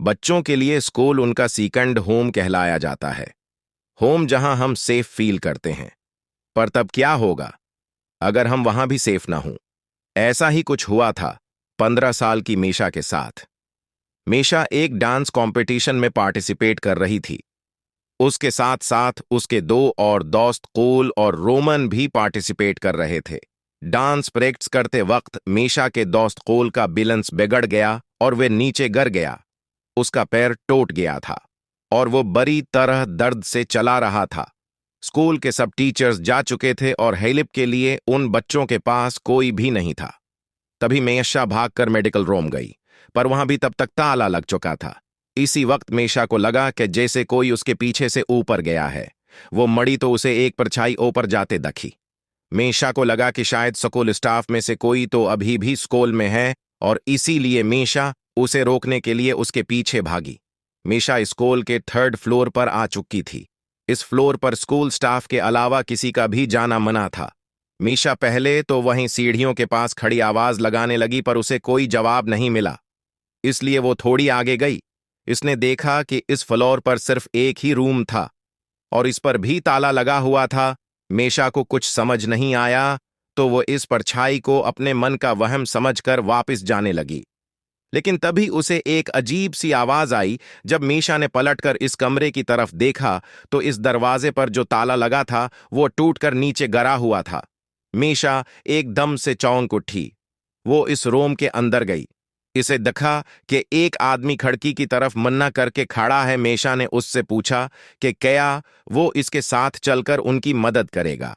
बच्चों के लिए स्कूल उनका सेकंड होम कहलाया जाता है। होम जहां हम सेफ फील करते हैं। पर तब क्या होगा अगर हम वहां भी सेफ ना हों? ऐसा ही कुछ हुआ था 15 साल की मीशा के साथ। मीशा एक डांस कंपटीशन में पार्टिसिपेट कर रही थी। उसके साथ साथ उसके दो और दोस्त कोल और रोमन भी पार्टिसिपेट कर रहे थे। डांस प्रैक्टिस करते वक्त मीशा के दोस्त कोल का बैलेंस बिगड़ गया और वे नीचे गिर गया। उसका पैर टूट गया था और वो बुरी तरह दर्द से चला रहा था। स्कूल के सब टीचर्स जा चुके थे और हेल्प के लिए उन बच्चों के पास कोई भी नहीं था। तभी मीशा भागकर मेडिकल रूम गई, पर वहां भी तब तक ताला लग चुका था। इसी वक्त मीशा को लगा कि जैसे कोई उसके पीछे से ऊपर गया है। वो मड़ी तो उसे एक परछाई ऊपर जाते दखी। मीशा को लगा कि शायद स्कूल स्टाफ में से कोई तो अभी भी स्कूल में है और इसीलिए मीशा उसे रोकने के लिए उसके पीछे भागी। मीशा स्कूल के 3rd फ्लोर पर आ चुकी थी। इस फ्लोर पर स्कूल स्टाफ के अलावा किसी का भी जाना मना था। मीशा पहले तो वहीं सीढ़ियों के पास खड़ी आवाज लगाने लगी, पर उसे कोई जवाब नहीं मिला। इसलिए वो थोड़ी आगे गई। इसने देखा कि इस फ्लोर पर सिर्फ एक ही रूम था और इस पर भी ताला लगा हुआ था। मीशा को कुछ समझ नहीं आया, तो वो इस परछाई को अपने मन का वहम समझकर वापस जाने लगी। लेकिन तभी उसे एक अजीब सी आवाज आई। जब मीशा ने पलटकर इस कमरे की तरफ देखा तो इस दरवाजे पर जो ताला लगा था वो टूटकर नीचे गिरा हुआ था। मीशा एकदम से चौंक उठी। वो इस रूम के अंदर गई। इसे देखा कि एक आदमी खिड़की की तरफ मन्ना करके खड़ा है। मीशा ने उससे पूछा कि क्या वो इसके साथ चलकर उनकी मदद करेगा,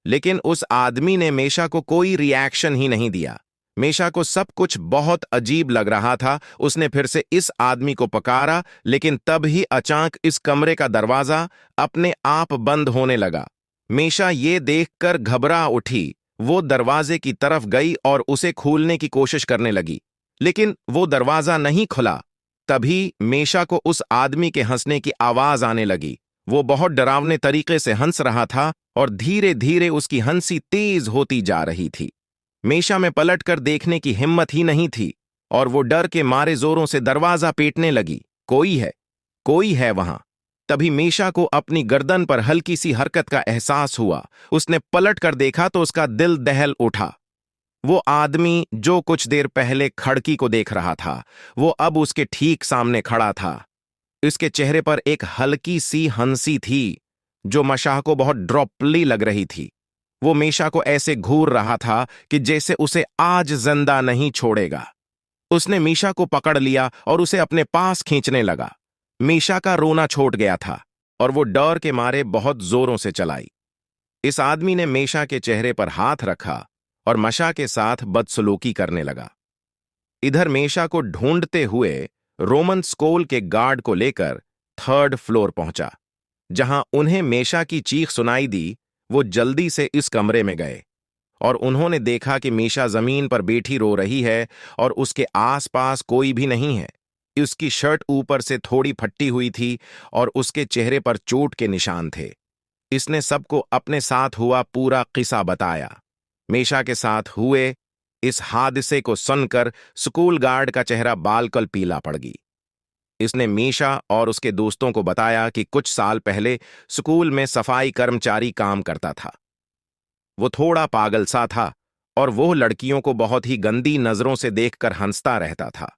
लेकिन उस आदमी ने मीशा को कोई रिएक्शन ही नहीं दिया। मीशा को सब कुछ बहुत अजीब लग रहा था। उसने फिर से इस आदमी को पुकारा, लेकिन तब ही अचानक इस कमरे का दरवाजा अपने आप बंद होने लगा। मीशा ये देखकर घबरा उठी। वो दरवाजे की तरफ गई और उसे खोलने की कोशिश करने लगी, लेकिन वो दरवाजा नहीं खुला। तभी मीशा को उस आदमी के हंसने की आवाज आने लगी। वो बहुत डरावने तरीके से हंस रहा था और धीरे धीरे उसकी हंसी तेज होती जा रही थी। मीशा में पलटकर देखने की हिम्मत ही नहीं थी और वो डर के मारे जोरों से दरवाजा पीटने लगी। कोई है वहां। तभी मीशा को अपनी गर्दन पर हल्की सी हरकत का एहसास हुआ। उसने पलटकर देखा तो उसका दिल दहल उठा। वो आदमी जो कुछ देर पहले खिड़की को देख रहा था, वो अब उसके ठीक सामने खड़ा था। इसके चेहरे पर एक हल्की सी हंसी थी जो मीशा को बहुत ड्रॉपली लग रही थी। वो मीशा को ऐसे घूर रहा था कि जैसे उसे आज जिंदा नहीं छोड़ेगा। उसने मीशा को पकड़ लिया और उसे अपने पास खींचने लगा। मीशा का रोना छूट गया था और वो डर के मारे बहुत जोरों से चलाई। इस आदमी ने मीशा के चेहरे पर हाथ रखा और मीशा के साथ बदसलूकी करने लगा। इधर मीशा को ढूंढते हुए रोमन स्कूल के गार्ड को लेकर 3rd फ्लोर पहुंचा। जहां उन्हें मीशा की चीख सुनाई दी, वो जल्दी से इस कमरे में गए और उन्होंने देखा कि मीशा जमीन पर बैठी रो रही है और उसके आसपास कोई भी नहीं है। उसकी शर्ट ऊपर से थोड़ी फटी हुई थी और उसके चेहरे पर चोट के निशान थे। इसने सबको अपने साथ हुआ पूरा किस्सा बताया। मीशा के साथ हुए इस हादसे को सुनकर स्कूल गार्ड का चेहरा बालकल पीला पड़ गई। इसने मीशा और उसके दोस्तों को बताया कि कुछ साल पहले स्कूल में सफाई कर्मचारी काम करता था। वो थोड़ा पागल सा था और वो लड़कियों को बहुत ही गंदी नजरों से देखकर हंसता रहता था।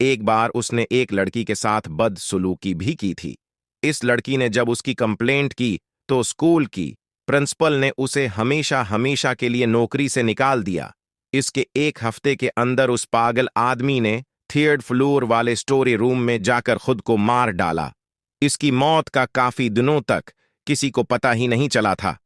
एक बार उसने एक लड़की के साथ बदसलूकी भी की थी। इस लड़की ने जब उसकी कंप्लेंट की तो स्कूल की प्रिंसिपल ने उसे हमेशा हमेशा के लिए नौकरी से निकाल दिया। इसके एक हफ्ते के अंदर उस पागल आदमी ने 3rd फ्लोर वाले स्टोरी रूम में जाकर खुद को मार डाला। इसकी मौत का काफी दिनों तक किसी को पता ही नहीं चला था।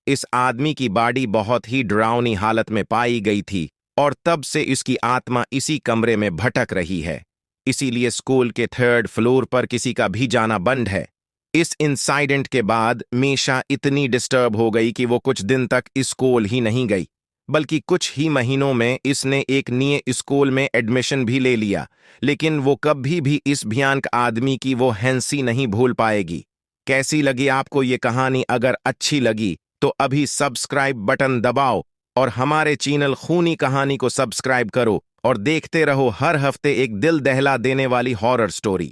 इस आदमी की बॉडी बहुत ही डरावनी हालत में पाई गई थी और तब से इसकी आत्मा इसी कमरे में भटक रही है। इसीलिए स्कूल के 3rd फ्लोर पर किसी का भी जाना बंद है। इस इंसाइडेंट के बाद मीशा इतनी डिस्टर्ब हो गई कि वो कुछ दिन तक स्कूल ही नहीं गई, बल्कि कुछ ही महीनों में इसने एक नए स्कूल में एडमिशन भी ले लिया। लेकिन वो कभी भी इस भयानक आदमी की वो हंसी नहीं भूल पाएगी। कैसी लगी आपको ये कहानी? अगर अच्छी लगी तो अभी सब्सक्राइब बटन दबाओ और हमारे चैनल खूनी कहानी को सब्सक्राइब करो और देखते रहो हर हफ्ते एक दिल दहला देने वाली हॉरर स्टोरी।